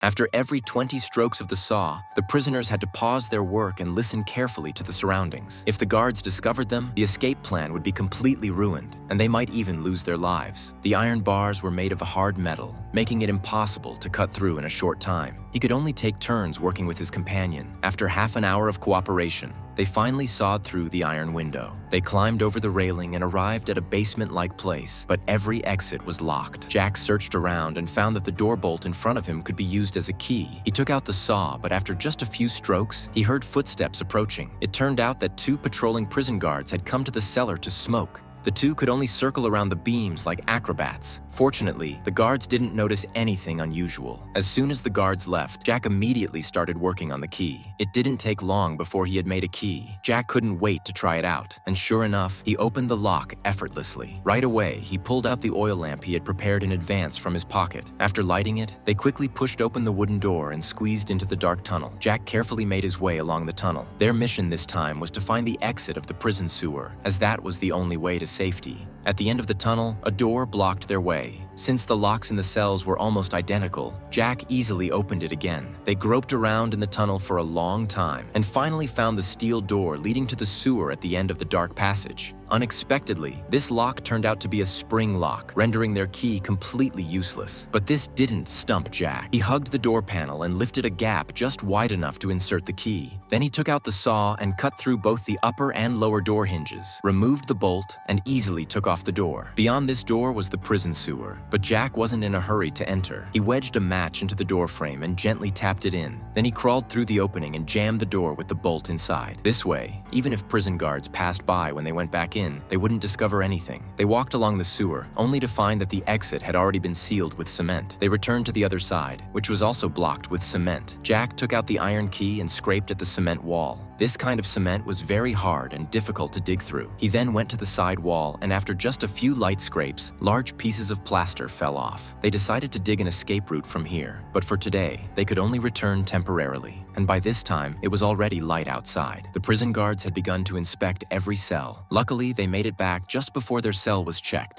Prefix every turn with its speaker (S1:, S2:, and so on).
S1: After every 20 strokes of the saw, the prisoners had to pause their work and listen carefully to the surroundings. If the guards discovered them, the escape plan would be completely ruined, and they might even lose their lives. The iron bars were made of hard metal, making it impossible to cut through in a short time. He could only take turns working with his companion. After half an hour of cooperation, they finally sawed through the iron window. They climbed over the railing and arrived at a basement-like place, but every exit was locked. Jack searched around and found that the door bolt in front of him could be used as a key. He took out the saw, but after just a few strokes, he heard footsteps approaching. It turned out that 2 patrolling prison guards had come to the cellar to smoke. The 2 could only circle around the beams like acrobats. Fortunately, the guards didn't notice anything unusual. As soon as the guards left, Jack immediately started working on the key. It didn't take long before he had made a key. Jack couldn't wait to try it out, and sure enough, he opened the lock effortlessly. Right away, he pulled out the oil lamp he had prepared in advance from his pocket. After lighting it, they quickly pushed open the wooden door and squeezed into the dark tunnel. Jack carefully made his way along the tunnel. Their mission this time was to find the exit of the prison sewer, as that was the only way to safety. At the end of the tunnel, a door blocked their way. Since the locks in the cells were almost identical, Jack easily opened it again. They groped around in the tunnel for a long time and finally found the steel door leading to the sewer at the end of the dark passage. Unexpectedly, this lock turned out to be a spring lock, rendering their key completely useless. But this didn't stump Jack. He hugged the door panel and lifted a gap just wide enough to insert the key. Then he took out the saw and cut through both the upper and lower door hinges, removed the bolt, and easily took off the door. Beyond this door was the prison sewer, but Jack wasn't in a hurry to enter. He wedged a match into the door frame and gently tapped it in. Then he crawled through the opening and jammed the door with the bolt inside. This way, even if prison guards passed by when they went back in, they wouldn't discover anything. They walked along the sewer, only to find that the exit had already been sealed with cement. They returned to the other side, which was also blocked with cement. Jack took out the iron key and scraped at the cement wall. This kind of cement was very hard and difficult to dig through. He then went to the side wall, and after just a few light scrapes, large pieces of plaster fell off. They decided to dig an escape route from here, but for today, they could only return temporarily. And by this time, it was already light outside. The prison guards had begun to inspect every cell. Luckily, they made it back just before their cell was checked.